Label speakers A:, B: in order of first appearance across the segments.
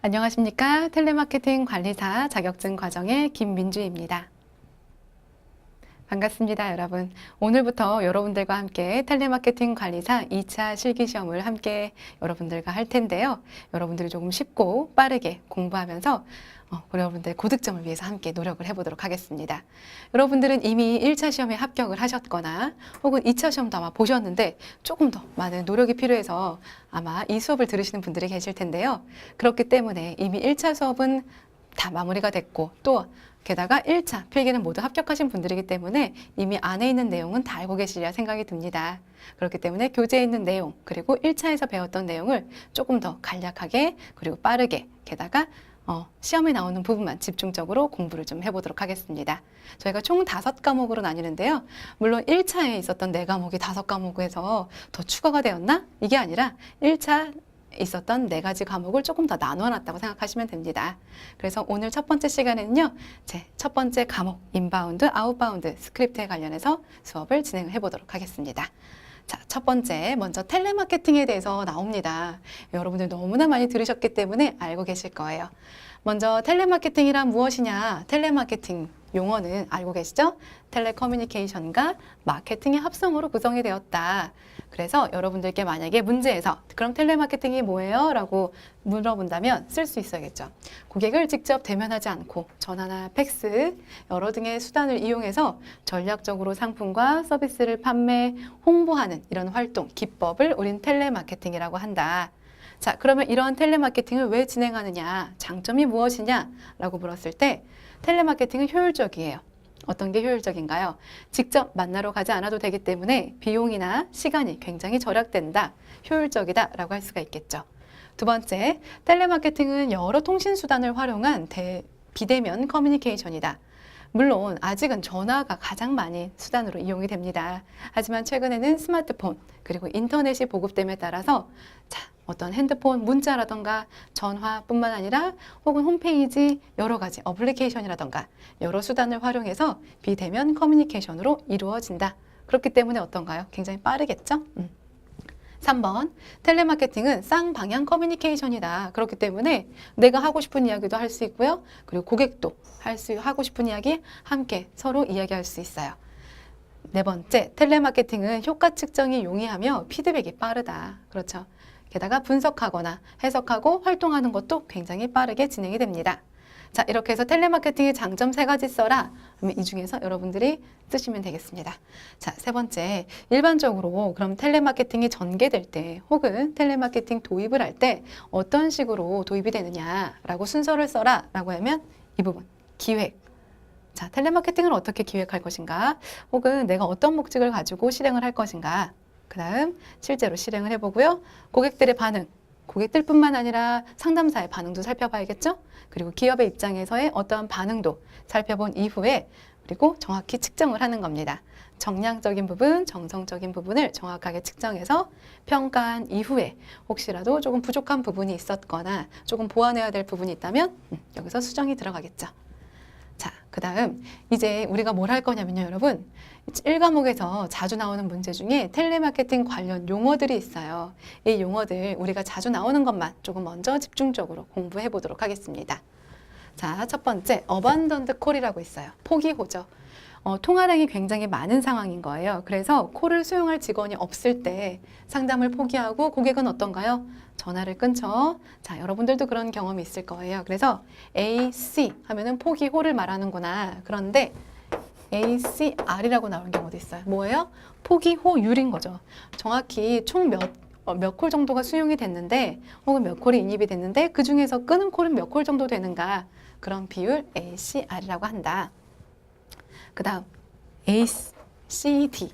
A: 안녕하십니까? 텔레마케팅 관리사 자격증 과정의 김민주입니다. 반갑습니다, 여러분. 오늘부터 여러분들과 함께 텔레마케팅 관리사 2차 실기시험을 함께 여러분들과 할 텐데요. 여러분들이 조금 쉽고 빠르게 공부하면서 여러분들의 고득점을 위해서 함께 노력을 해보도록 하겠습니다. 여러분들은 이미 1차 시험에 합격을 하셨거나 혹은 2차 시험도 아마 보셨는데 조금 더 많은 노력이 필요해서 아마 이 수업을 들으시는 분들이 계실 텐데요. 그렇기 때문에 이미 1차 수업은 다 마무리가 됐고 또 게다가 1차 필기는 모두 합격하신 분들이기 때문에 이미 안에 있는 내용은 다 알고 계시리라 생각이 듭니다. 그렇기 때문에 교재에 있는 내용 그리고 1차에서 배웠던 내용을 조금 더 간략하게 그리고 빠르게 게다가 시험에 나오는 부분만 집중적으로 공부를 좀 해보도록 하겠습니다. 저희가 총 5과목으로 나뉘는데요. 물론 1차에 있었던 4과목이 5과목에서 더 추가가 되었나? 이게 아니라 1차 있었던 4가지 과목을 조금 더 나눠놨다고 생각하시면 됩니다. 그래서 오늘 첫 번째 시간에는요, 제 첫 번째 과목 인바운드, 아웃바운드 스크립트에 관련해서 수업을 진행을 해보도록 하겠습니다. 자, 첫 번째 먼저 텔레마케팅에 대해서 나옵니다. 여러분들 너무나 많이 들으셨기 때문에 알고 계실 거예요. 먼저 텔레마케팅이란 무엇이냐? 텔레마케팅 용어는 알고 계시죠? 텔레커뮤니케이션과 마케팅의 합성으로 구성이 되었다. 그래서 여러분들께 만약에 문제에서 그럼 텔레마케팅이 뭐예요? 라고 물어본다면 쓸 수 있어야겠죠. 고객을 직접 대면하지 않고 전화나 팩스 여러 등의 수단을 이용해서 전략적으로 상품과 서비스를 판매, 홍보하는 이런 활동, 기법을 우린 텔레마케팅이라고 한다. 자, 그러면 이런 텔레마케팅을 왜 진행하느냐? 장점이 무엇이냐? 라고 물었을 때 텔레마케팅은 효율적이에요. 어떤 게 효율적인가요? 직접 만나러 가지 않아도 되기 때문에 비용이나 시간이 굉장히 절약된다, 효율적이다 라고 할 수가 있겠죠. 두 번째, 텔레마케팅은 여러 통신수단을 활용한 비대면 커뮤니케이션이다. 물론 아직은 전화가 가장 많이 수단으로 이용이 됩니다. 하지만 최근에는 스마트폰 그리고 인터넷이 보급됨에 따라서 어떤 핸드폰 문자라던가 전화뿐만 아니라 혹은 홈페이지 여러 가지 어플리케이션이라던가 여러 수단을 활용해서 비대면 커뮤니케이션으로 이루어진다. 그렇기 때문에 어떤가요? 굉장히 빠르겠죠? 3번, 텔레마케팅은 쌍방향 커뮤니케이션이다. 그렇기 때문에 내가 하고 싶은 이야기도 할 수 있고요. 그리고 고객도 하고 싶은 이야기 함께 서로 이야기할 수 있어요. 네 번째, 텔레마케팅은 효과 측정이 용이하며 피드백이 빠르다. 그렇죠. 게다가 분석하거나 해석하고 활동하는 것도 굉장히 빠르게 진행이 됩니다. 자, 이렇게 해서 텔레마케팅의 장점 3가지 써라. 그러면 이 중에서 여러분들이 쓰시면 되겠습니다. 자, 세 번째, 일반적으로 그럼 텔레마케팅이 전개될 때 혹은 텔레마케팅 도입을 할 때 어떤 식으로 도입이 되느냐라고 순서를 써라 라고 하면 이 부분, 기획. 자, 텔레마케팅을 어떻게 기획할 것인가 혹은 내가 어떤 목적을 가지고 실행을 할 것인가. 그 다음 실제로 실행을 해보고요. 고객들의 반응, 고객들뿐만 아니라 상담사의 반응도 살펴봐야겠죠? 그리고 기업의 입장에서의 어떠한 반응도 살펴본 이후에 그리고 정확히 측정을 하는 겁니다. 정량적인 부분, 정성적인 부분을 정확하게 측정해서 평가한 이후에 혹시라도 조금 부족한 부분이 있었거나 조금 보완해야 될 부분이 있다면 여기서 수정이 들어가겠죠. 자, 그 다음 이제 우리가 뭘 할 거냐면요, 여러분. 1과목에서 자주 나오는 문제 중에 텔레마케팅 관련 용어들이 있어요. 이 용어들 우리가 자주 나오는 것만 조금 먼저 집중적으로 공부해 보도록 하겠습니다. 자, 첫 번째, 어반던드 콜이라고 있어요. 포기호죠. 통화량이 굉장히 많은 상황인 거예요. 그래서 콜을 수용할 직원이 없을 때 상담을 포기하고 고객은 어떤가요? 전화를 끊죠. 자, 여러분들도 그런 경험이 있을 거예요. 그래서 AC 하면은 포기호를 말하는구나. 그런데 ACR이라고 나오는 경우도 있어요. 뭐예요? 포기호율인 거죠. 정확히 총 몇 콜 정도가 수용이 됐는데 혹은 몇 콜이 인입이 됐는데 그 중에서 끊은 콜은 몇 콜 정도 되는가. 그런 비율 ACR이라고 한다. 그 다음 ACD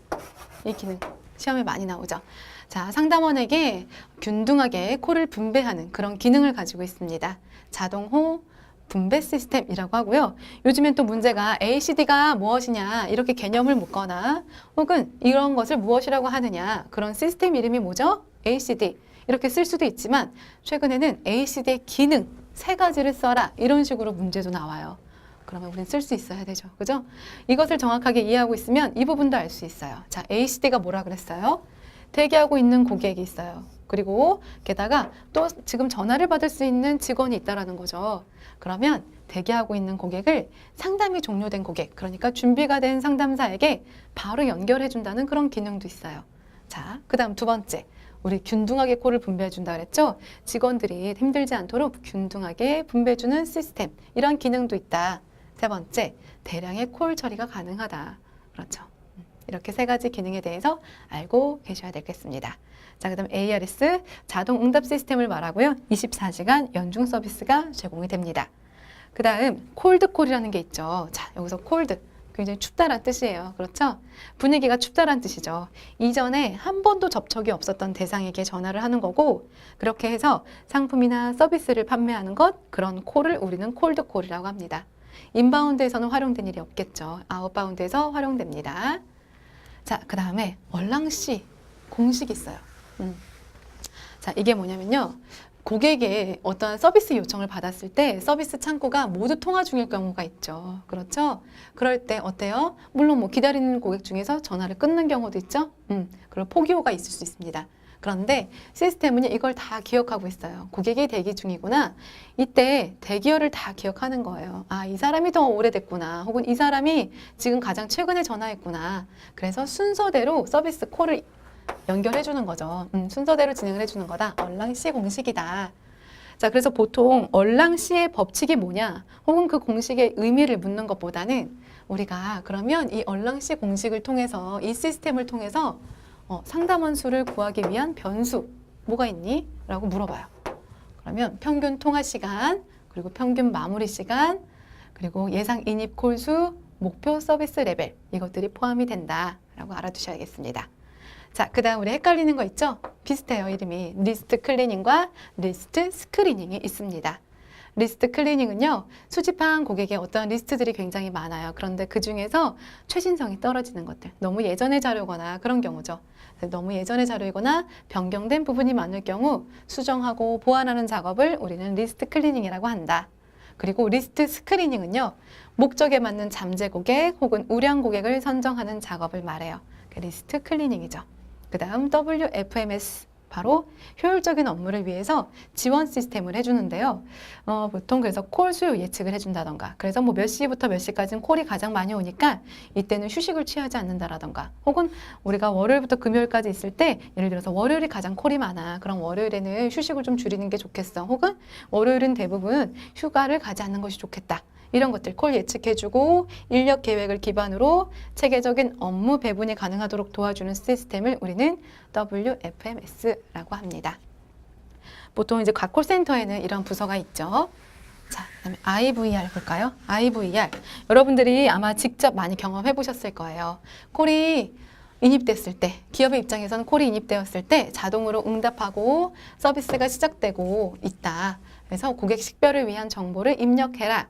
A: 이 기능 시험에 많이 나오죠. 자, 상담원에게 균등하게 콜을 분배하는 그런 기능을 가지고 있습니다. 자동호 분배 시스템이라고 하고요. 요즘엔 또 문제가 ACD가 무엇이냐 이렇게 개념을 묻거나 혹은 이런 것을 무엇이라고 하느냐 그런 시스템 이름이 뭐죠? ACD 이렇게 쓸 수도 있지만 최근에는 ACD의 기능 3가지를 써라 이런 식으로 문제도 나와요. 그러면 우리는 쓸 수 있어야 되죠. 그죠? 이것을 정확하게 이해하고 있으면 이 부분도 알 수 있어요. 자, ACD가 뭐라 그랬어요? 대기하고 있는 고객이 있어요. 그리고 게다가 또 지금 전화를 받을 수 있는 직원이 있다라는 거죠. 그러면 대기하고 있는 고객을 상담이 종료된 고객, 그러니까 준비가 된 상담사에게 바로 연결해 준다는 그런 기능도 있어요. 자, 그 다음 두 번째. 우리 균등하게 콜을 분배해 준다 그랬죠? 직원들이 힘들지 않도록 균등하게 분배해 주는 시스템, 이런 기능도 있다. 세 번째, 대량의 콜 처리가 가능하다. 그렇죠. 이렇게 세 가지 기능에 대해서 알고 계셔야 되겠습니다. 자, 그 다음 ARS, 자동 응답 시스템을 말하고요. 24시간 연중 서비스가 제공이 됩니다. 그 다음 콜드콜이라는 게 있죠. 자, 여기서 콜드, 굉장히 춥다란 뜻이에요. 그렇죠? 분위기가 춥다란 뜻이죠. 이전에 한 번도 접촉이 없었던 대상에게 전화를 하는 거고, 그렇게 해서 상품이나 서비스를 판매하는 것, 그런 콜을 우리는 콜드콜이라고 합니다. 인바운드에서는 활용된 일이 없겠죠. 아웃바운드에서 활용됩니다. 자, 그 다음에 얼랑시 공식이 있어요. 자, 이게 뭐냐면요. 고객의 어떠한 서비스 요청을 받았을 때 서비스 창구가 모두 통화 중일 경우가 있죠. 그렇죠? 그럴 때 어때요? 물론 뭐 기다리는 고객 중에서 전화를 끊는 경우도 있죠. 그리고 포기호가 있을 수 있습니다. 그런데 시스템은 이걸 다 기억하고 있어요. 고객이 대기 중이구나. 이때 대기열을 다 기억하는 거예요. 아, 이 사람이 더 오래됐구나. 혹은 이 사람이 지금 가장 최근에 전화했구나. 그래서 순서대로 서비스 콜을 연결해 주는 거죠. 순서대로 진행을 해주는 거다. 얼랑시 공식이다. 자, 그래서 보통 얼랑시의 법칙이 뭐냐, 혹은 그 공식의 의미를 묻는 것보다는 우리가 그러면 이 얼랑시 공식을 통해서, 이 시스템을 통해서 상담원 수를 구하기 위한 변수 뭐가 있니? 라고 물어봐요. 그러면 평균 통화 시간, 그리고 평균 마무리 시간, 그리고 예상 인입 콜수, 목표 서비스 레벨, 이것들이 포함이 된다 라고 알아두셔야겠습니다. 자, 그 다음 우리 헷갈리는 거 있죠? 비슷해요, 이름이. 리스트 클리닝과 리스트 스크리닝이 있습니다. 리스트 클리닝은요, 수집한 고객의 어떤 리스트들이 굉장히 많아요. 그런데 그 중에서 최신성이 떨어지는 것들, 너무 예전의 자료거나 그런 경우죠. 너무 예전의 자료이거나 변경된 부분이 많을 경우 수정하고 보완하는 작업을 우리는 리스트 클리닝이라고 한다. 그리고 리스트 스크리닝은요, 목적에 맞는 잠재 고객 혹은 우량 고객을 선정하는 작업을 말해요. 리스트 클리닝이죠. 그 다음 WFMS, 바로 효율적인 업무를 위해서 지원 시스템을 해주는데요. 보통 그래서 콜 수요 예측을 해준다던가, 그래서 뭐 몇 시부터 몇 시까지는 콜이 가장 많이 오니까 이때는 휴식을 취하지 않는다라던가, 혹은 우리가 월요일부터 금요일까지 있을 때 예를 들어서 월요일이 가장 콜이 많아. 그럼 월요일에는 휴식을 좀 줄이는 게 좋겠어. 혹은 월요일은 대부분 휴가를 가지 않는 것이 좋겠다. 이런 것들 콜 예측해주고 인력 계획을 기반으로 체계적인 업무 배분이 가능하도록 도와주는 시스템을 우리는 WFMS라고 합니다. 보통 이제 각 콜센터에는 이런 부서가 있죠. 자, 그다음에 IVR 볼까요? IVR. 여러분들이 아마 직접 많이 경험해 보셨을 거예요. 콜이 인입됐을 때, 기업의 입장에서는 콜이 인입되었을 때 자동으로 응답하고 서비스가 시작되고 있다. 그래서 고객 식별을 위한 정보를 입력해라.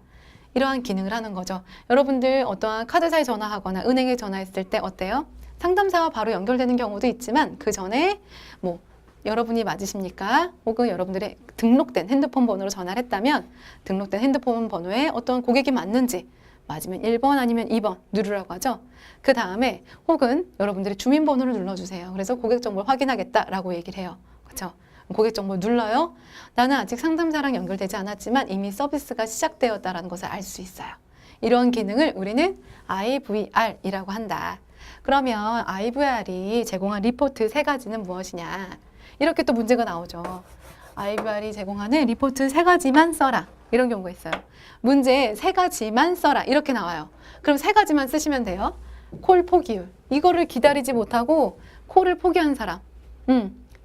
A: 이러한 기능을 하는 거죠. 여러분들 어떠한 카드사에 전화하거나 은행에 전화했을 때 어때요? 상담사와 바로 연결되는 경우도 있지만 그 전에 뭐 여러분이 맞으십니까? 혹은 여러분들의 등록된 핸드폰 번호로 전화를 했다면 등록된 핸드폰 번호에 어떤 고객이 맞는지, 맞으면 1번 아니면 2번 누르라고 하죠. 그 다음에 혹은 여러분들의 주민번호를 눌러주세요. 그래서 고객 정보를 확인하겠다라고 얘기를 해요. 그렇죠? 고객 정보 눌러요. 나는 아직 상담사랑 연결되지 않았지만 이미 서비스가 시작되었다는 것을 알 수 있어요. 이런 기능을 우리는 IVR이라고 한다. 그러면 IVR이 제공한 리포트 세 가지는 무엇이냐? 이렇게 또 문제가 나오죠. IVR이 제공하는 리포트 세 가지만 써라. 이런 경우가 있어요. 문제 세 가지만 써라. 이렇게 나와요. 그럼 세 가지만 쓰시면 돼요. 콜 포기율. 이거를 기다리지 못하고 콜을 포기한 사람.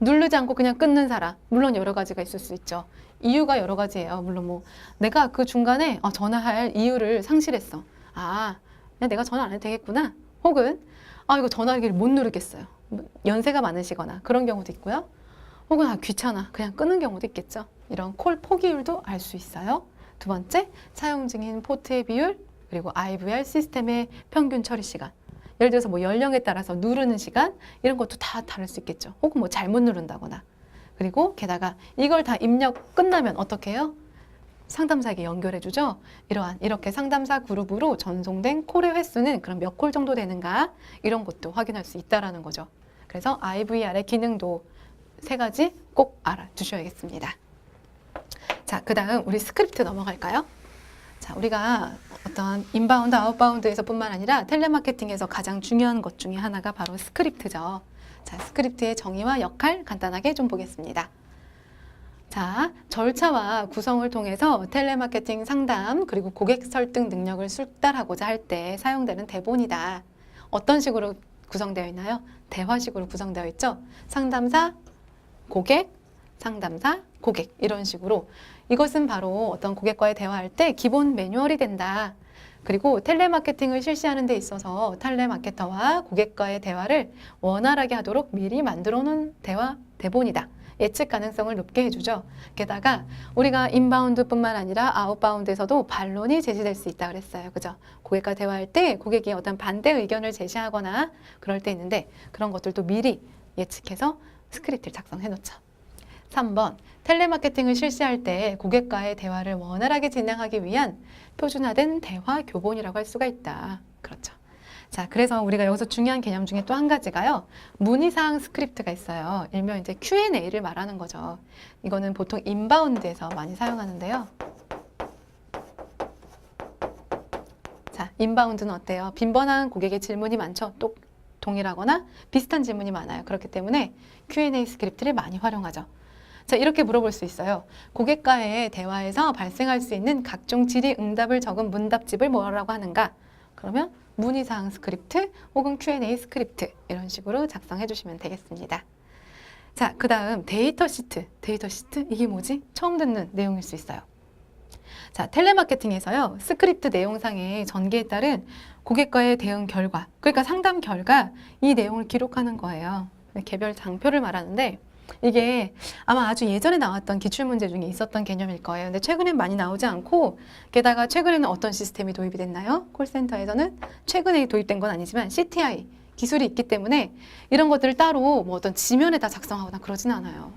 A: 누르지 않고 그냥 끊는 사람. 물론 여러 가지가 있을 수 있죠. 이유가 여러 가지예요. 물론 뭐 내가 그 중간에 전화할 이유를 상실했어. 아, 그냥 내가 전화 안 해도 되겠구나. 혹은 이거 전화기를 못 누르겠어요. 연세가 많으시거나 그런 경우도 있고요. 혹은 귀찮아. 그냥 끊는 경우도 있겠죠. 이런 콜 포기율도 알 수 있어요. 두 번째, 사용 중인 포트의 비율, 그리고 IVR 시스템의 평균 처리 시간. 예를 들어서 뭐 연령에 따라서 누르는 시간 이런 것도 다 다를 수 있겠죠. 혹은 뭐 잘못 누른다거나. 그리고 게다가 이걸 다 입력 끝나면 어떻게 해요? 상담사에게 연결해 주죠. 이렇게 상담사 그룹으로 전송된 콜의 횟수는 그럼 몇 콜 정도 되는가? 이런 것도 확인할 수 있다라는 거죠. 그래서 IVR의 기능도 세 가지 꼭 알아두셔야겠습니다. 자, 그 다음 우리 스크립트 넘어갈까요? 자, 우리가 어떤 인바운드, 아웃바운드에서 뿐만 아니라 텔레마케팅에서 가장 중요한 것 중에 하나가 바로 스크립트죠. 자, 스크립트의 정의와 역할 간단하게 좀 보겠습니다. 자, 절차와 구성을 통해서 텔레마케팅 상담 그리고 고객 설득 능력을 숙달하고자 할 때 사용되는 대본이다. 어떤 식으로 구성되어 있나요? 대화식으로 구성되어 있죠. 상담사, 고객, 상담사, 고객 이런 식으로 이것은 바로 어떤 고객과의 대화할 때 기본 매뉴얼이 된다. 그리고 텔레마케팅을 실시하는 데 있어서 텔레마케터와 고객과의 대화를 원활하게 하도록 미리 만들어 놓은 대화 대본이다. 예측 가능성을 높게 해주죠. 게다가 우리가 인바운드뿐만 아니라 아웃바운드에서도 반론이 제시될 수 있다 그랬어요. 그죠? 고객과 대화할 때 고객이 어떤 반대 의견을 제시하거나 그럴 때 있는데 그런 것들도 미리 예측해서 스크립트를 작성해 놓죠. 3번, 텔레마케팅을 실시할 때 고객과의 대화를 원활하게 진행하기 위한 표준화된 대화 교본이라고 할 수가 있다. 그렇죠. 자, 그래서 우리가 여기서 중요한 개념 중에 또 한 가지가요. 문의사항 스크립트가 있어요. 일명 이제 Q&A를 말하는 거죠. 이거는 보통 인바운드에서 많이 사용하는데요. 자, 인바운드는 어때요? 빈번한 고객의 질문이 많죠. 또 동일하거나 비슷한 질문이 많아요. 그렇기 때문에 Q&A 스크립트를 많이 활용하죠. 자, 이렇게 물어볼 수 있어요. 고객과의 대화에서 발생할 수 있는 각종 질의응답을 적은 문답집을 뭐라고 하는가? 그러면 문의사항 스크립트 혹은 Q&A 스크립트 이런 식으로 작성해 주시면 되겠습니다. 자, 그 다음 데이터 시트. 데이터 시트? 이게 뭐지? 처음 듣는 내용일 수 있어요. 자, 텔레마케팅에서요. 스크립트 내용상의 전개에 따른 고객과의 대응 결과, 그러니까 상담 결과 이 내용을 기록하는 거예요. 개별 장표를 말하는데 이게 아마 아주 예전에 나왔던 기출문제 중에 있었던 개념일 거예요. 근데 최근엔 많이 나오지 않고 게다가 최근에는 어떤 시스템이 도입이 됐나요? 콜센터에서는 최근에 도입된 건 아니지만 CTI 기술이 있기 때문에 이런 것들을 따로 뭐 어떤 지면에다 작성하거나 그러진 않아요.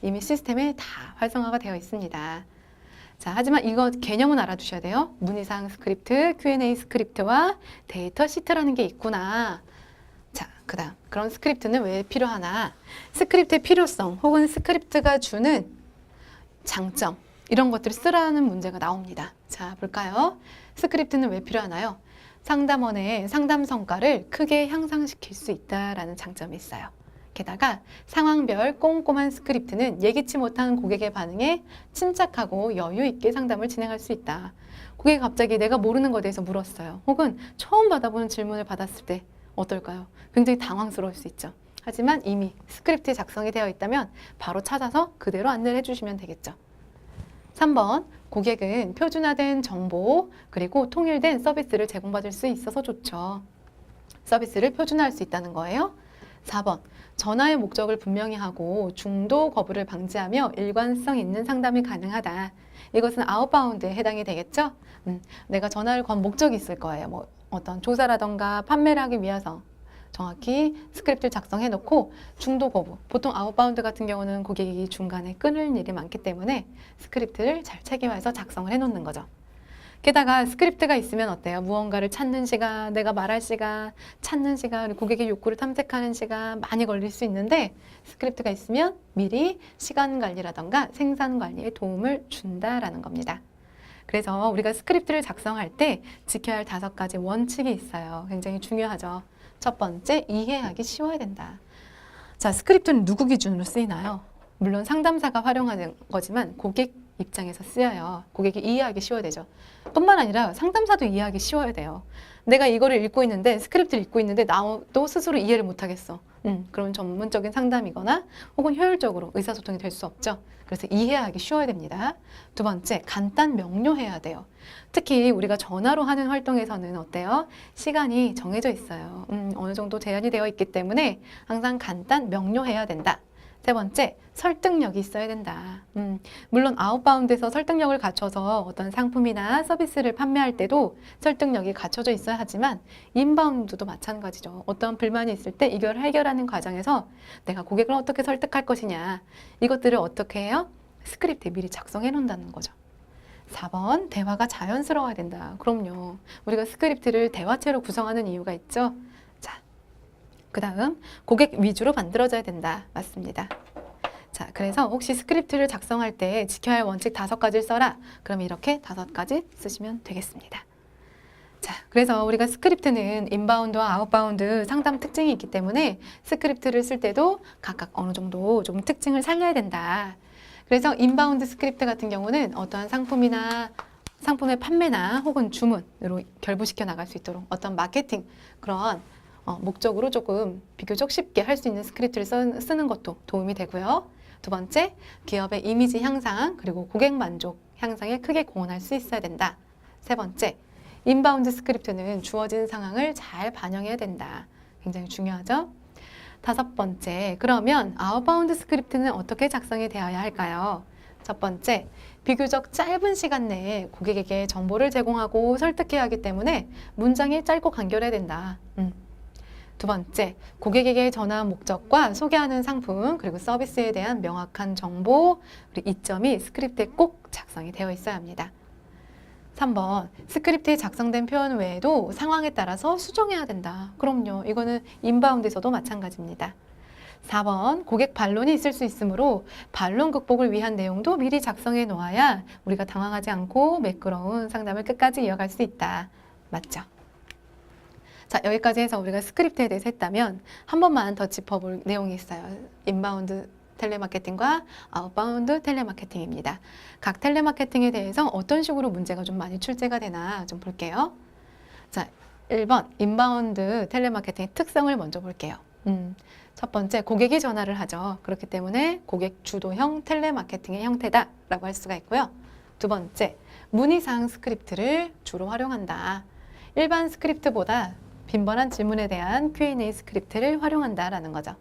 A: 이미 시스템에 다 활성화가 되어 있습니다. 자, 하지만 이거 개념은 알아두셔야 돼요. 문의사항 스크립트, Q&A 스크립트와 데이터 시트라는 게 있구나. 자, 그 다음 그런 스크립트는 왜 필요하나? 스크립트의 필요성 혹은 스크립트가 주는 장점 이런 것들을 쓰라는 문제가 나옵니다. 자, 볼까요? 스크립트는 왜 필요하나요? 상담원의 상담 성과를 크게 향상시킬 수 있다라는 장점이 있어요. 게다가 상황별 꼼꼼한 스크립트는 예기치 못한 고객의 반응에 침착하고 여유 있게 상담을 진행할 수 있다. 고객이 갑자기 내가 모르는 것에 대해서 물었어요. 혹은 처음 받아보는 질문을 받았을 때 어떨까요? 굉장히 당황스러울 수 있죠. 하지만 이미 스크립트에 작성이 되어 있다면 바로 찾아서 그대로 안내를 해주시면 되겠죠. 3번, 고객은 표준화된 정보 그리고 통일된 서비스를 제공받을 수 있어서 좋죠. 서비스를 표준화할 수 있다는 거예요. 4번, 전화의 목적을 분명히 하고 중도 거부를 방지하며 일관성 있는 상담이 가능하다. 이것은 아웃바운드에 해당이 되겠죠? 내가 전화를 건 목적이 있을 거예요. 뭐 어떤 조사라던가 판매를 하기 위해서 정확히 스크립트를 작성해 놓고 중도 거부, 보통 아웃바운드 같은 경우는 고객이 중간에 끊을 일이 많기 때문에 스크립트를 잘 체계화해서 작성을 해 놓는 거죠. 게다가 스크립트가 있으면 어때요? 무언가를 찾는 시간, 내가 말할 시간, 찾는 시간, 고객의 욕구를 탐색하는 시간 많이 걸릴 수 있는데 스크립트가 있으면 미리 시간 관리라던가 생산 관리에 도움을 준다라는 겁니다. 그래서 우리가 스크립트를 작성할 때 지켜야 할 5가지 원칙이 있어요. 굉장히 중요하죠. 첫 번째, 이해하기 쉬워야 된다. 자, 스크립트는 누구 기준으로 쓰이나요? 물론 상담사가 활용하는 거지만 고객 입장에서 쓰여요. 고객이 이해하기 쉬워야 되죠. 뿐만 아니라 상담사도 이해하기 쉬워야 돼요. 내가 이거를 읽고 있는데 스크립트를 읽고 있는데 나도 스스로 이해를 못하겠어. 그런 전문적인 상담이거나 혹은 효율적으로 의사소통이 될 수 없죠. 그래서 이해하기 쉬워야 됩니다. 2번째, 간단 명료해야 돼요. 특히 우리가 전화로 하는 활동에서는 어때요? 시간이 정해져 있어요. 어느 정도 제한이 되어 있기 때문에 항상 간단 명료해야 된다. 3번째, 설득력이 있어야 된다. 물론 아웃바운드에서 설득력을 갖춰서 어떤 상품이나 서비스를 판매할 때도 설득력이 갖춰져 있어야 하지만 인바운드도 마찬가지죠. 어떤 불만이 있을 때 이걸 해결하는 과정에서 내가 고객을 어떻게 설득할 것이냐 이것들을 어떻게 해요? 스크립트에 미리 작성해 놓는다는 거죠. 4번, 대화가 자연스러워야 된다. 그럼요. 우리가 스크립트를 대화체로 구성하는 이유가 있죠. 자, 그 다음 고객 위주로 만들어져야 된다. 맞습니다. 자, 그래서 혹시 스크립트를 작성할 때 지켜야 할 원칙 5가지를 써라. 그럼 이렇게 5가지 쓰시면 되겠습니다. 자, 그래서 우리가 스크립트는 인바운드와 아웃바운드 상담 특징이 있기 때문에 스크립트를 쓸 때도 각각 어느 정도 좀 특징을 살려야 된다. 그래서 인바운드 스크립트 같은 경우는 어떠한 상품이나 상품의 판매나 혹은 주문으로 결부시켜 나갈 수 있도록 어떤 마케팅 그런 목적으로 조금 비교적 쉽게 할 수 있는 스크립트를 쓰는 것도 도움이 되고요. 두 번째, 기업의 이미지 향상 그리고 고객 만족 향상에 크게 공헌할 수 있어야 된다. 세 번째, 인바운드 스크립트는 주어진 상황을 잘 반영해야 된다. 굉장히 중요하죠? 5번째, 그러면 아웃바운드 스크립트는 어떻게 작성이 되어야 할까요? 첫 번째, 비교적 짧은 시간 내에 고객에게 정보를 제공하고 설득해야 하기 때문에 문장이 짧고 간결해야 된다. 두 번째, 고객에게 전화한 목적과 소개하는 상품 그리고 서비스에 대한 명확한 정보 그리고 이점이 스크립트에 꼭 작성이 되어 있어야 합니다. 3번, 스크립트에 작성된 표현 외에도 상황에 따라서 수정해야 된다. 그럼요. 이거는 인바운드에서도 마찬가지입니다. 4번, 고객 반론이 있을 수 있으므로 반론 극복을 위한 내용도 미리 작성해 놓아야 우리가 당황하지 않고 매끄러운 상담을 끝까지 이어갈 수 있다. 맞죠? 자, 여기까지 해서 우리가 스크립트에 대해서 했다면 한 번만 더 짚어볼 내용이 있어요. 인바운드 텔레마케팅과 아웃바운드 텔레마케팅입니다. 각 텔레마케팅에 대해서 어떤 식으로 문제가 좀 많이 출제가 되나 좀 볼게요. 자, 1번 인바운드 텔레마케팅의 특성을 먼저 볼게요. 첫 번째, 고객이 전화를 하죠. 그렇기 때문에 고객 주도형 텔레마케팅의 형태다라고 할 수가 있고요. 두 번째, 문의사항 스크립트를 주로 활용한다. 일반 스크립트보다 빈번한 질문에 대한 Q&A 스크립트를 활용한다라는 거죠.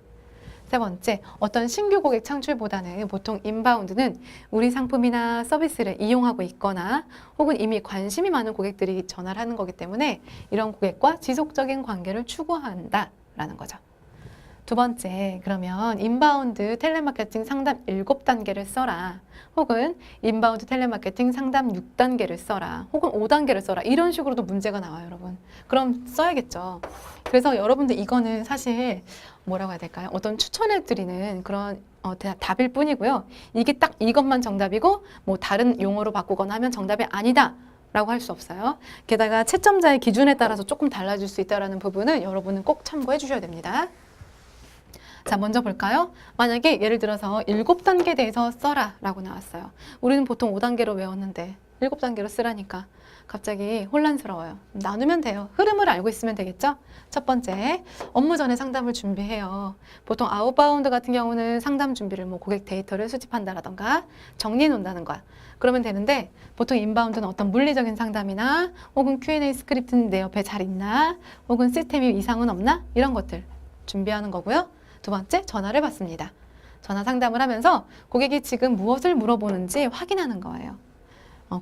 A: 세 번째, 어떤 신규 고객 창출보다는 보통 인바운드는 우리 상품이나 서비스를 이용하고 있거나 혹은 이미 관심이 많은 고객들이 전화를 하는 거기 때문에 이런 고객과 지속적인 관계를 추구한다라는 거죠. 두 번째, 그러면 인바운드 텔레마케팅 상담 7단계를 써라. 혹은 인바운드 텔레마케팅 상담 6단계를 써라. 혹은 5단계를 써라. 이런 식으로도 문제가 나와요, 여러분. 그럼 써야겠죠. 그래서 여러분들 이거는 사실 뭐라고 해야 될까요? 어떤 추천해 드리는 그런 답일 뿐이고요. 이게 딱 이것만 정답이고 뭐 다른 용어로 바꾸거나 하면 정답이 아니다. 라고 할 수 없어요. 게다가 채점자의 기준에 따라서 조금 달라질 수 있다는 부분은 여러분은 꼭 참고해 주셔야 됩니다. 자, 먼저 볼까요? 만약에 예를 들어서 7단계에 대해서 써라 라고 나왔어요. 우리는 보통 5단계로 외웠는데 7단계로 쓰라니까 갑자기 혼란스러워요. 나누면 돼요. 흐름을 알고 있으면 되겠죠? 첫 번째, 업무 전에 상담을 준비해요. 보통 아웃바운드 같은 경우는 상담 준비를 뭐 고객 데이터를 수집한다라던가 정리해 놓는다는 거야. 그러면 되는데 보통 인바운드는 어떤 물리적인 상담이나 혹은 Q&A 스크립트는 내 옆에 잘 있나 혹은 시스템이 이상은 없나 이런 것들 준비하는 거고요. 두 번째, 전화를 받습니다. 전화 상담을 하면서 고객이 지금 무엇을 물어보는지 확인하는 거예요.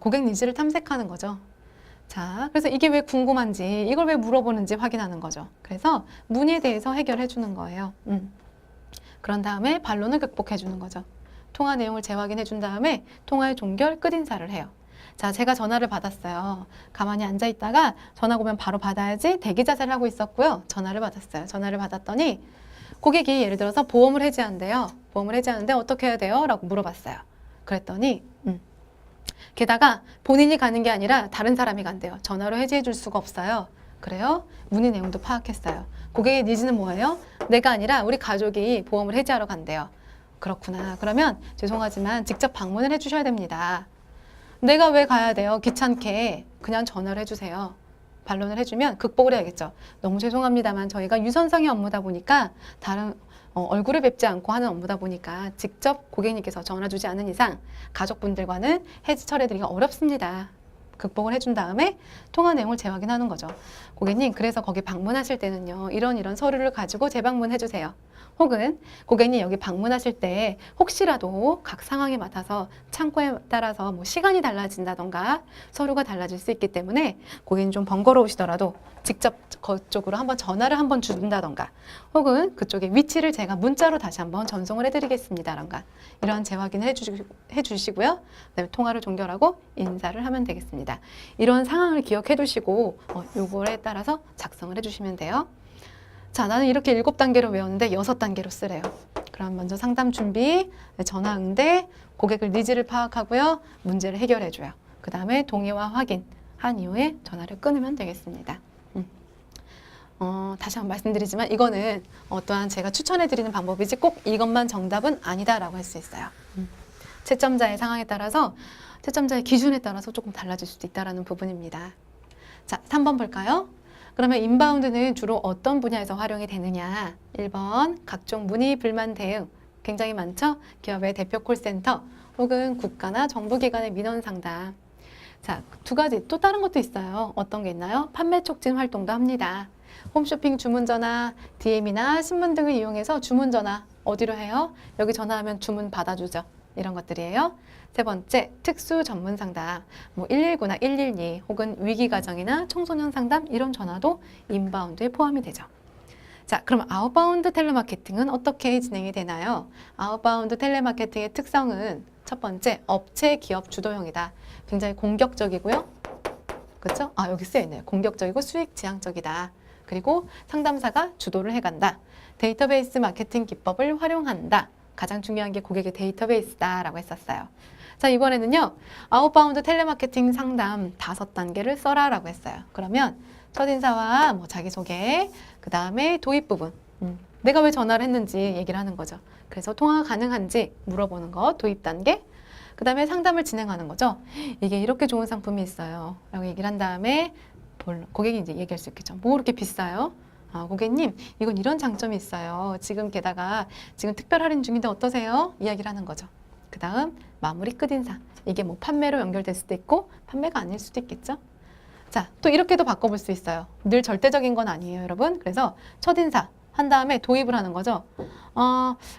A: 고객 니즈를 탐색하는 거죠. 자, 그래서 이게 왜 궁금한지, 이걸 왜 물어보는지 확인하는 거죠. 그래서 문의에 대해서 해결해 주는 거예요. 그런 다음에 반론을 극복해 주는 거죠. 통화 내용을 재확인해 준 다음에 통화의 종결, 끝인사를 해요. 자, 제가 전화를 받았어요. 가만히 앉아 있다가 전화 오면 바로 받아야지 대기 자세를 하고 있었고요. 전화를 받았어요. 전화를 받았더니 고객이 예를 들어서 보험을 해지한대요. 보험을 해지하는데 어떻게 해야 돼요? 라고 물어봤어요. 그랬더니 게다가 본인이 가는 게 아니라 다른 사람이 간대요. 전화로 해지해 줄 수가 없어요. 그래요? 문의 내용도 파악했어요. 고객의 니즈는 뭐예요? 내가 아니라 우리 가족이 보험을 해지하러 간대요. 그렇구나. 그러면 죄송하지만 직접 방문을 해주셔야 됩니다. 내가 왜 가야 돼요? 귀찮게 그냥 전화를 해주세요. 반론을 해주면 극복을 해야겠죠. 너무 죄송합니다만 저희가 유선상의 업무다 보니까 다른 얼굴을 뵙지 않고 하는 업무다 보니까 직접 고객님께서 전화 주지 않는 이상 가족분들과는 해지 처리해드리기가 어렵습니다. 극복을 해준 다음에 통화 내용을 재확인하는 거죠. 고객님, 그래서 거기 방문하실 때는요, 이런 서류를 가지고 재방문해 주세요. 혹은 고객님 여기 방문하실 때 혹시라도 각 상황에 맡아서 창구에 따라서 뭐 시간이 달라진다던가 서류가 달라질 수 있기 때문에 고객님 좀 번거로우시더라도 직접 그쪽으로 한번 전화를 한번 준다던가 혹은 그쪽의 위치를 제가 문자로 다시 한번 전송을 해드리겠습니다던가 이러한 재확인을 해주시고요. 그다음에 통화를 종결하고 인사를 하면 되겠습니다. 이런 상황을 기억해 두시고 요거에 따라서 작성을 해주시면 돼요. 자, 나는 이렇게 7단계로 외웠는데 6단계로 쓰래요. 그럼 먼저 상담 준비, 전화 응대, 고객을 니즈를 파악하고요. 문제를 해결해줘요. 그 다음에 동의와 확인한 이후에 전화를 끊으면 되겠습니다. 다시 한번 말씀드리지만 이거는 어떠한 제가 추천해드리는 방법이지 꼭 이것만 정답은 아니다라고 할 수 있어요. 채점자의 상황에 따라서 채점자의 기준에 따라서 조금 달라질 수도 있다는 부분입니다. 자, 3번 볼까요? 그러면 인바운드는 주로 어떤 분야에서 활용이 되느냐? 1번 각종 문의 불만 대응 굉장히 많죠? 기업의 대표 콜센터 혹은 국가나 정부기관의 민원 상담. 자, 두 가지 또 다른 것도 있어요. 어떤 게 있나요? 판매 촉진 활동도 합니다. 홈쇼핑 주문 전화, DM이나 신문 등을 이용해서 주문 전화 어디로 해요? 여기 전화하면 주문 받아주죠. 이런 것들이에요. 세 번째, 특수 전문 상담, 뭐 119나 112 혹은 위기 가정이나 청소년 상담 이런 전화도 인바운드에 포함이 되죠. 자, 그럼 아웃바운드 텔레마케팅은 어떻게 진행이 되나요? 아웃바운드 텔레마케팅의 특성은 첫 번째, 업체 기업 주도형이다. 굉장히 공격적이고요. 그렇죠? 아, 여기 쓰여 있네요. 공격적이고 수익 지향적이다. 그리고 상담사가 주도를 해간다. 데이터베이스 마케팅 기법을 활용한다. 가장 중요한 게 고객의 데이터베이스다라고 했었어요. 자, 이번에는요. 아웃바운드 텔레마케팅 상담 5단계를 써라라고 했어요. 그러면 첫인사와 뭐 자기소개, 그 다음에 도입 부분. 내가 왜 전화를 했는지 얘기를 하는 거죠. 그래서 통화가 가능한지 물어보는 거, 도입 단계. 그 다음에 상담을 진행하는 거죠. 이게 이렇게 좋은 상품이 있어요. 라고 얘기를 한 다음에 고객이 이제 얘기할 수 있겠죠. 뭐 그렇게 비싸요? 아, 고객님, 이건 이런 장점이 있어요. 지금 게다가 지금 특별 할인 중인데 어떠세요? 이야기를 하는 거죠. 그 다음 마무리 끝인사. 이게 뭐 판매로 연결될 수도 있고 판매가 아닐 수도 있겠죠. 자, 또 이렇게도 바꿔볼 수 있어요. 늘 절대적인 건 아니에요, 여러분. 그래서 첫인사 한 다음에 도입을 하는 거죠.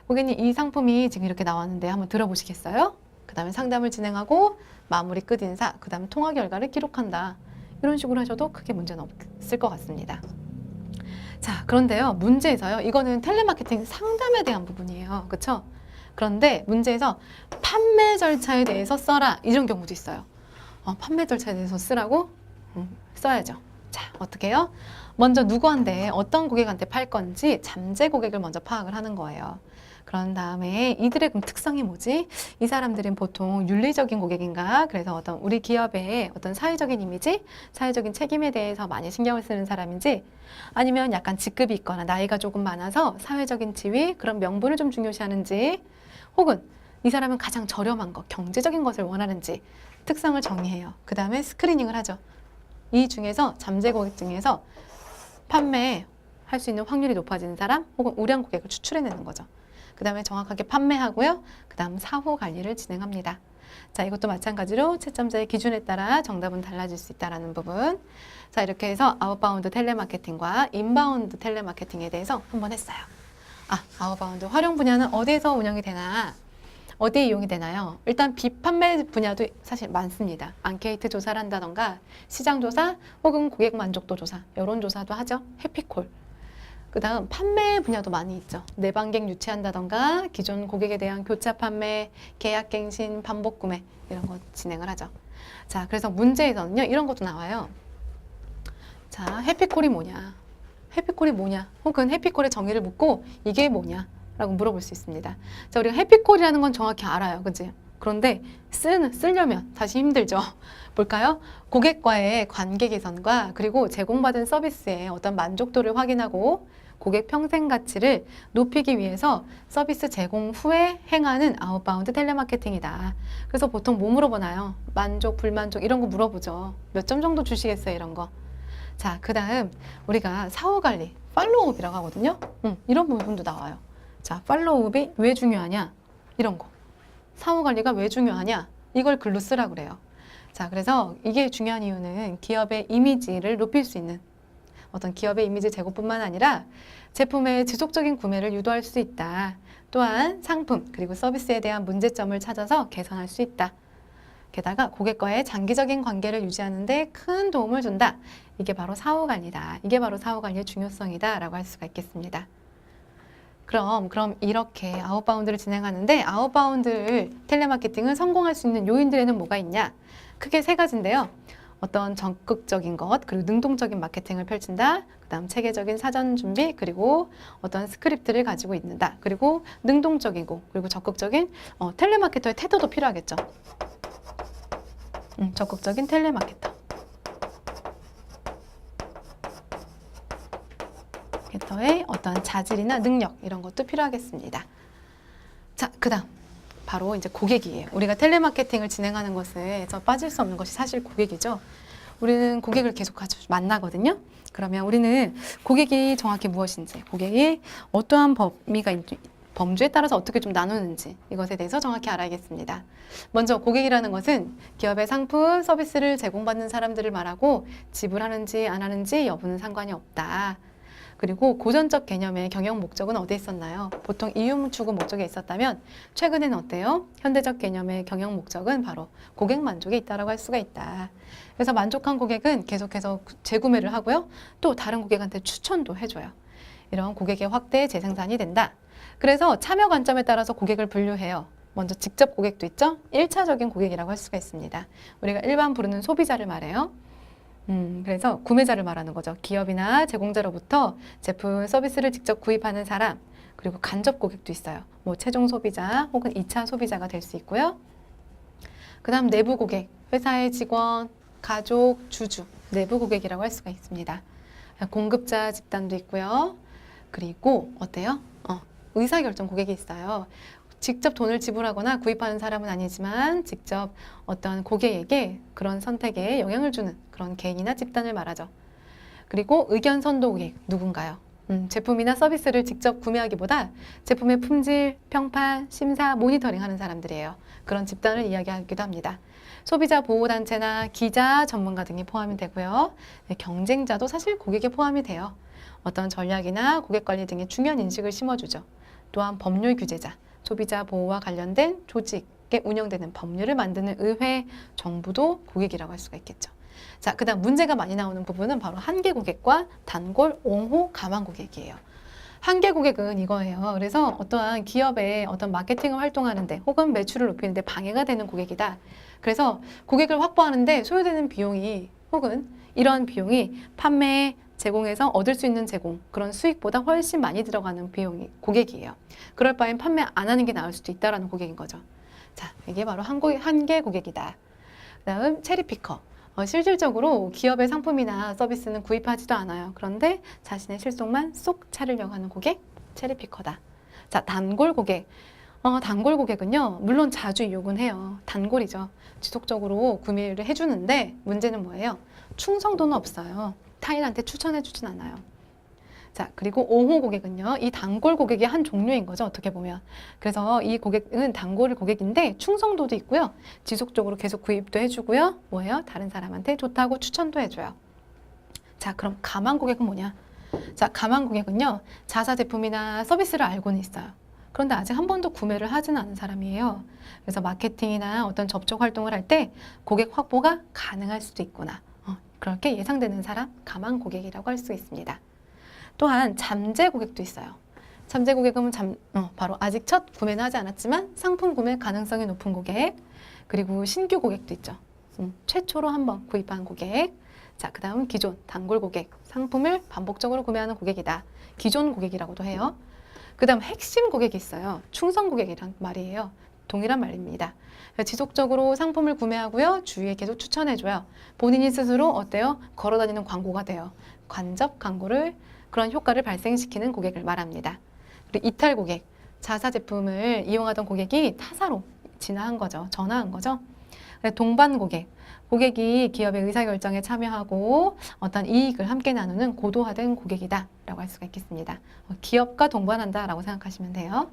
A: 고객님, 이 상품이 지금 이렇게 나왔는데 한번 들어보시겠어요? 그 다음에 상담을 진행하고 마무리 끝인사, 그 다음에 통화 결과를 기록한다. 이런 식으로 하셔도 크게 문제는 없을 것 같습니다. 자, 그런데요, 문제에서요, 이거는 텔레마케팅 상담에 대한 부분이에요. 그렇죠? 그런데 문제에서 판매 절차에 대해서 써라. 이런 경우도 있어요. 판매 절차에 대해서 쓰라고? 써야죠. 자, 어떻게 해요? 먼저 누구한테, 어떤 고객한테 팔 건지 잠재 고객을 먼저 파악을 하는 거예요. 그런 다음에 이들의 그럼 특성이 뭐지? 이 사람들은 보통 윤리적인 고객인가? 그래서 어떤 우리 기업의 어떤 사회적인 이미지, 사회적인 책임에 대해서 많이 신경을 쓰는 사람인지, 아니면 약간 직급이 있거나 나이가 조금 많아서 사회적인 지위, 그런 명분을 좀 중요시하는지, 혹은 이 사람은 가장 저렴한 것, 경제적인 것을 원하는지 특성을 정의해요. 그 다음에 스크리닝을 하죠. 이 중에서 잠재 고객 중에서 판매할 수 있는 확률이 높아지는 사람 혹은 우량 고객을 추출해내는 거죠. 그 다음에 정확하게 판매하고요. 그 다음 사후 관리를 진행합니다. 자, 이것도 마찬가지로 채점자의 기준에 따라 정답은 달라질 수 있다는 부분. 자, 이렇게 해서 아웃바운드 텔레마케팅과 인바운드 텔레마케팅에 대해서 한번 했어요. 아웃바운드 활용 분야는 어디에서 운영이 되나? 어디에 이용이 되나요? 일단 비판매 분야도 사실 많습니다. 앙케이트 조사를 한다던가 시장조사 혹은 고객 만족도 조사, 여론조사도 하죠. 해피콜. 그 다음 판매 분야도 많이 있죠. 내방객 유치한다던가 기존 고객에 대한 교차 판매, 계약 갱신, 반복 구매 이런 거 진행을 하죠. 자, 그래서 문제에서는요. 이런 것도 나와요. 자, 해피콜이 뭐냐? 해피콜이 뭐냐? 혹은 해피콜의 정의를 묻고 이게 뭐냐? 라고 물어볼 수 있습니다. 자, 우리가 해피콜이라는 건 정확히 알아요. 그치? 그런데 쓰려면 사실 힘들죠. 볼까요? 고객과의 관계 개선과 그리고 제공받은 서비스의 어떤 만족도를 확인하고 고객 평생 가치를 높이기 위해서 서비스 제공 후에 행하는 아웃바운드 텔레마케팅이다. 그래서 보통 뭐 물어보나요? 만족, 불만족 이런 거 물어보죠. 몇 점 정도 주시겠어요? 이런 거. 자, 그 다음 우리가 사후관리, 팔로우업이라고 하거든요. 이런 부분도 나와요. 자, 팔로우업이 왜 중요하냐? 이런 거. 사후관리가 왜 중요하냐? 이걸 글로 쓰라 그래요. 자, 그래서 이게 중요한 이유는 기업의 이미지를 높일 수 있는 어떤 기업의 이미지 제고뿐만 아니라 제품의 지속적인 구매를 유도할 수 있다. 또한 상품 그리고 서비스에 대한 문제점을 찾아서 개선할 수 있다. 게다가 고객과의 장기적인 관계를 유지하는 데 큰 도움을 준다. 이게 바로 사후관리다. 이게 바로 사후관리의 중요성이다 라고 할 수가 있겠습니다. 그럼 이렇게 아웃바운드를 진행하는데 아웃바운드 텔레마케팅을 성공할 수 있는 요인들에는 뭐가 있냐? 크게 세 가지인데요. 어떤 적극적인 것, 그리고 능동적인 마케팅을 펼친다. 그 다음 체계적인 사전 준비, 그리고 어떤 스크립트를 가지고 있는다. 그리고 능동적이고, 그리고 적극적인 텔레마케터의 태도도 필요하겠죠. 적극적인 텔레마케터. 마케터의 어떤 자질이나 능력, 이런 것도 필요하겠습니다. 자, 그 다음. 바로 이제 고객이에요. 우리가 텔레마케팅을 진행하는 것에서 빠질 수 없는 것이 사실 고객이죠. 우리는 고객을 계속 만나거든요. 그러면 우리는 고객이 정확히 무엇인지, 고객이 어떠한 범주에 따라서 어떻게 좀 나누는지 이것에 대해서 정확히 알아야겠습니다. 먼저 고객이라는 것은 기업의 상품, 서비스를 제공받는 사람들을 말하고 지불하는지 안 하는지 여부는 상관이 없다. 그리고 고전적 개념의 경영 목적은 어디에 있었나요? 보통 이윤 추구 목적에 있었다면 최근에는 어때요? 현대적 개념의 경영 목적은 바로 고객 만족에 있다라고 할 수가 있다. 그래서 만족한 고객은 계속해서 재구매를 하고요. 또 다른 고객한테 추천도 해줘요. 이런 고객의 확대, 재생산이 된다. 그래서 참여 관점에 따라서 고객을 분류해요. 먼저 직접 고객도 있죠? 1차적인 고객이라고 할 수가 있습니다. 우리가 일반 부르는 소비자를 말해요. 그래서 구매자를 말하는 거죠. 기업이나 제공자로부터 제품, 서비스를 직접 구입하는 사람, 그리고 간접 고객도 있어요. 뭐 최종 소비자 혹은 2차 소비자가 될 수 있고요. 그 다음 내부 고객, 회사의 직원, 가족, 주주, 내부 고객이라고 할 수가 있습니다. 공급자 집단도 있고요. 그리고 어때요? 의사결정 고객이 있어요. 직접 돈을 지불하거나 구입하는 사람은 아니지만 직접 어떤 고객에게 그런 선택에 영향을 주는 그런 개인이나 집단을 말하죠. 그리고 의견 선도 고객 누군가요? 제품이나 서비스를 직접 구매하기보다 제품의 품질, 평판, 심사, 모니터링 하는 사람들이에요. 그런 집단을 이야기하기도 합니다. 소비자 보호단체나 기자, 전문가 등이 포함이 되고요. 경쟁자도 사실 고객에 포함이 돼요. 어떤 전략이나 고객관리 등의 중요한 인식을 심어주죠. 또한 법률 규제자, 소비자 보호와 관련된 조직에 운영되는 법률을 만드는 의회, 정부도 고객이라고 할 수가 있겠죠. 자, 그 다음 문제가 많이 나오는 부분은 바로 한계 고객과 단골, 옹호, 가망 고객이에요. 한계 고객은 이거예요. 그래서 어떠한 기업의 어떤 마케팅을 활동하는데 혹은 매출을 높이는데 방해가 되는 고객이다. 그래서 고객을 확보하는데 소요되는 비용이 혹은 이러한 비용이 판매, 제공해서 얻을 수 있는 제공, 그런 수익보다 훨씬 많이 들어가는 비용이 고객이에요. 그럴 바엔 판매 안 하는 게 나을 수도 있다라는 고객인 거죠. 자, 이게 바로 한계 고객이다. 그다음 체리피커. 실질적으로 기업의 상품이나 서비스는 구입하지도 않아요. 그런데 자신의 실속만 쏙 차리려고 하는 고객, 체리피커다. 자, 단골 고객. 단골 고객은요, 물론 자주 이용은 해요. 단골이죠. 지속적으로 구매를 해주는데 문제는 뭐예요? 충성도는 없어요. 타인한테 추천해주진 않아요. 자, 그리고 옹호 고객은요, 이 단골 고객의 한 종류인 거죠, 어떻게 보면. 그래서 이 고객은 단골 고객인데 충성도도 있고요. 지속적으로 계속 구입도 해주고요. 뭐예요? 다른 사람한테 좋다고 추천도 해줘요. 자, 그럼 가망 고객은 뭐냐? 자, 가망 고객은요, 자사 제품이나 서비스를 알고는 있어요. 그런데 아직 한 번도 구매를 하지는 않은 사람이에요. 그래서 마케팅이나 어떤 접촉 활동을 할 때 고객 확보가 가능할 수도 있구나. 그렇게 예상되는 사람, 가망 고객이라고 할 수 있습니다. 또한 잠재 고객도 있어요. 잠재 고객은 바로 아직 첫 구매는 하지 않았지만 상품 구매 가능성이 높은 고객, 그리고 신규 고객도 있죠. 최초로 한번 구입한 고객. 자, 그 다음 기존 단골 고객, 상품을 반복적으로 구매하는 고객이다. 기존 고객이라고도 해요. 그 다음 핵심 고객이 있어요. 충성 고객이란 말이에요. 동일한 말입니다. 지속적으로 상품을 구매하고요. 주위에 계속 추천해줘요. 본인이 스스로 어때요? 걸어다니는 광고가 돼요. 간접 광고를 그런 효과를 발생시키는 고객을 말합니다. 그리고 이탈 고객, 자사 제품을 이용하던 고객이 타사로 진화한 거죠. 전화한 거죠. 동반 고객, 고객이 기업의 의사결정에 참여하고 어떤 이익을 함께 나누는 고도화된 고객이다 라고 할 수가 있겠습니다. 기업과 동반한다 라고 생각하시면 돼요.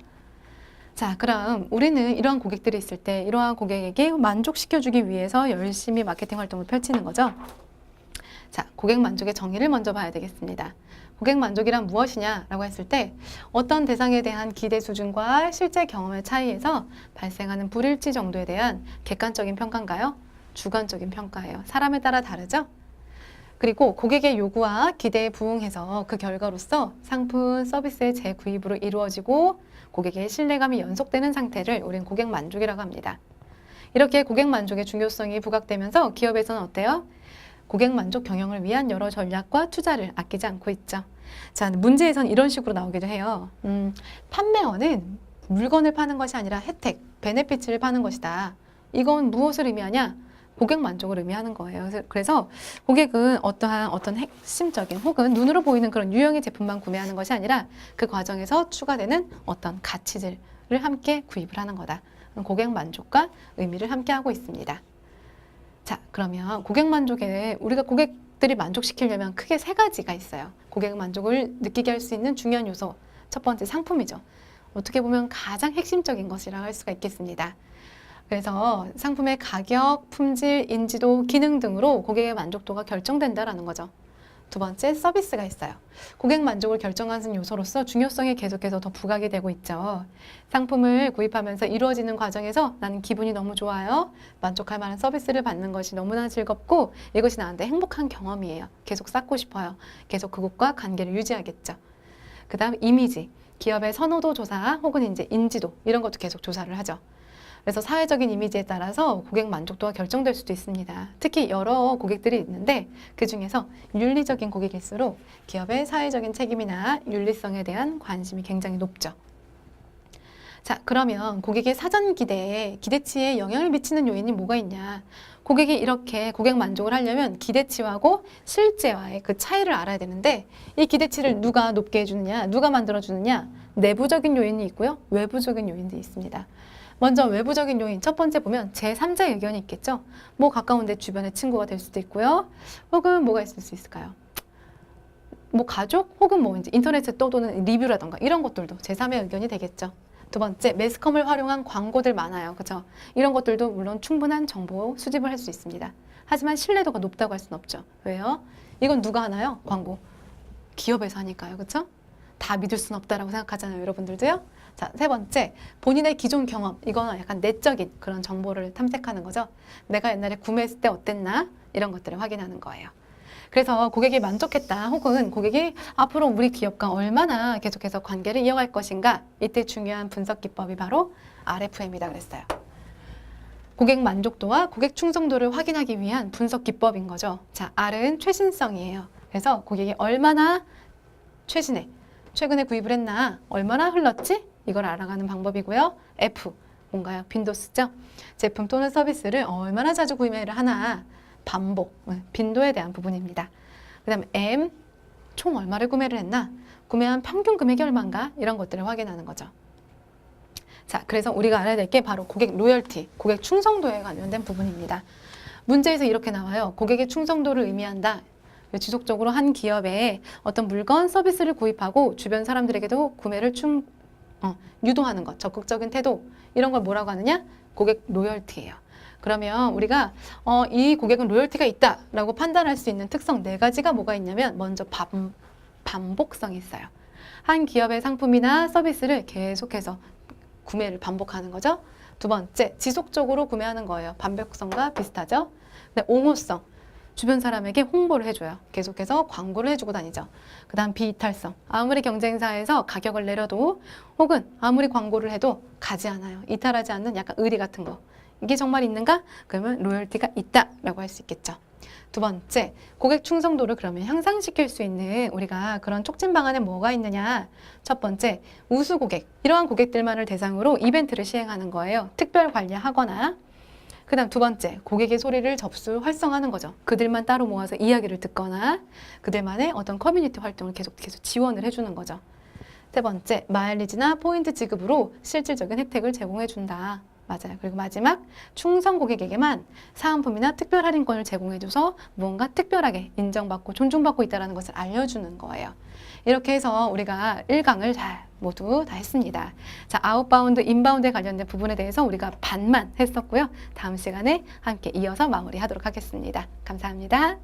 A: 자, 그럼 우리는 이러한 고객들이 있을 때 이러한 고객에게 만족시켜주기 위해서 열심히 마케팅 활동을 펼치는 거죠. 자, 고객 만족의 정의를 먼저 봐야 되겠습니다. 고객 만족이란 무엇이냐라고 했을 때 어떤 대상에 대한 기대 수준과 실제 경험의 차이에서 발생하는 불일치 정도에 대한 객관적인 평가인가요? 주관적인 평가예요. 사람에 따라 다르죠? 그리고 고객의 요구와 기대에 부응해서 그 결과로서 상품, 서비스의 재구입으로 이루어지고 고객의 신뢰감이 연속되는 상태를 우리는 고객 만족이라고 합니다. 이렇게 고객 만족의 중요성이 부각되면서 기업에서는 어때요? 고객 만족 경영을 위한 여러 전략과 투자를 아끼지 않고 있죠. 자, 문제에선 이런 식으로 나오기도 해요. 판매원은 물건을 파는 것이 아니라 혜택, 베네피트를 파는 것이다. 이건 무엇을 의미하냐? 고객 만족을 의미하는 거예요. 그래서 고객은 어떤 핵심적인 혹은 눈으로 보이는 그런 유형의 제품만 구매하는 것이 아니라 그 과정에서 추가되는 어떤 가치들을 함께 구입을 하는 거다. 고객 만족과 의미를 함께 하고 있습니다. 자, 그러면 고객 만족에 우리가 고객들이 만족시키려면 크게 세 가지가 있어요. 고객 만족을 느끼게 할 수 있는 중요한 요소. 첫 번째 상품이죠. 어떻게 보면 가장 핵심적인 것이라고 할 수가 있겠습니다. 그래서 상품의 가격, 품질, 인지도, 기능 등으로 고객의 만족도가 결정된다라는 거죠. 두 번째, 서비스가 있어요. 고객 만족을 결정하는 요소로서 중요성이 계속해서 더 부각이 되고 있죠. 상품을 구입하면서 이루어지는 과정에서 나는 기분이 너무 좋아요. 만족할 만한 서비스를 받는 것이 너무나 즐겁고 이것이 나한테 행복한 경험이에요. 계속 쌓고 싶어요. 계속 그곳과 관계를 유지하겠죠. 그 다음 이미지, 기업의 선호도 조사 혹은 이제 인지도 이런 것도 계속 조사를 하죠. 그래서 사회적인 이미지에 따라서 고객 만족도가 결정될 수도 있습니다. 특히 여러 고객들이 있는데 그 중에서 윤리적인 고객일수록 기업의 사회적인 책임이나 윤리성에 대한 관심이 굉장히 높죠. 자, 그러면 고객의 사전 기대치에 영향을 미치는 요인이 뭐가 있냐? 고객이 이렇게 고객 만족을 하려면 기대치하고 실제와의 그 차이를 알아야 되는데 이 기대치를 누가 높게 해주느냐, 누가 만들어주느냐? 내부적인 요인이 있고요, 외부적인 요인도 있습니다. 먼저 외부적인 요인, 첫 번째 보면 제3자의 의견이 있겠죠. 뭐 가까운 데 주변의 친구가 될 수도 있고요. 혹은 뭐가 있을 수 있을까요? 뭐 가족 혹은 뭐 이제 인터넷에 떠도는 리뷰라던가 이런 것들도 제3의 의견이 되겠죠. 두 번째, 매스컴을 활용한 광고들 많아요. 그렇죠? 이런 것들도 물론 충분한 정보 수집을 할 수 있습니다. 하지만 신뢰도가 높다고 할 수는 없죠. 왜요? 이건 누가 하나요? 광고. 기업에서 하니까요. 그렇죠? 다 믿을 수는 없다라고 생각하잖아요. 여러분들도요. 자, 세 번째, 본인의 기존 경험. 이거는 약간 내적인 그런 정보를 탐색하는 거죠. 내가 옛날에 구매했을 때 어땠나? 이런 것들을 확인하는 거예요. 그래서 고객이 만족했다 혹은 고객이 앞으로 우리 기업과 얼마나 계속해서 관계를 이어갈 것인가, 이때 중요한 분석 기법이 바로 RFM이다 그랬어요. 고객 만족도와 고객 충성도를 확인하기 위한 분석 기법인 거죠. 자, R은 최신성이에요. 그래서 고객이 얼마나 최근에 구입을 했나, 얼마나 흘렀지? 이걸 알아가는 방법이고요. F, 뭔가요? 빈도수죠. 제품 또는 서비스를 얼마나 자주 구매를 하나, 반복, 빈도에 대한 부분입니다. 그 다음에 M, 총 얼마를 구매를 했나, 구매한 평균 금액이 얼마인가, 이런 것들을 확인하는 거죠. 자, 그래서 우리가 알아야 될 게 바로 고객 로열티, 고객 충성도에 관련된 부분입니다. 문제에서 이렇게 나와요. 고객의 충성도를 의미한다. 지속적으로 한 기업에 어떤 물건, 서비스를 구입하고 주변 사람들에게도 구매를 유도하는 것, 적극적인 태도, 이런 걸 뭐라고 하느냐? 고객 로열티예요. 그러면 우리가 이 고객은 로열티가 있다라고 판단할 수 있는 특성 4가지가 뭐가 있냐면, 먼저 반복성이 있어요. 한 기업의 상품이나 서비스를 계속해서 구매를 반복하는 거죠. 두 번째, 지속적으로 구매하는 거예요. 반복성과 비슷하죠. 근데 옹호성, 주변 사람에게 홍보를 해줘요. 계속해서 광고를 해주고 다니죠. 그 다음 비이탈성, 아무리 경쟁사에서 가격을 내려도 혹은 아무리 광고를 해도 가지 않아요. 이탈하지 않는 약간 의리 같은 거. 이게 정말 있는가? 그러면 로열티가 있다라고 할 수 있겠죠. 두 번째, 고객 충성도를 그러면 향상시킬 수 있는 우리가 그런 촉진 방안에 뭐가 있느냐? 첫 번째, 우수 고객. 이러한 고객들만을 대상으로 이벤트를 시행하는 거예요. 특별 관리하거나. 그 다음 두 번째, 고객의 소리를 활성화하는 거죠. 그들만 따로 모아서 이야기를 듣거나 그들만의 어떤 커뮤니티 활동을 계속 지원을 해주는 거죠. 세 번째, 마일리지나 포인트 지급으로 실질적인 혜택을 제공해 준다. 맞아요. 그리고 마지막, 충성 고객에게만 사은품이나 특별 할인권을 제공해줘서 무언가 특별하게 인정받고 존중받고 있다는 것을 알려주는 거예요. 이렇게 해서 우리가 1강을 모두 다 했습니다. 자, 아웃바운드, 인바운드에 관련된 부분에 대해서 우리가 반만 했었고요. 다음 시간에 함께 이어서 마무리하도록 하겠습니다. 감사합니다.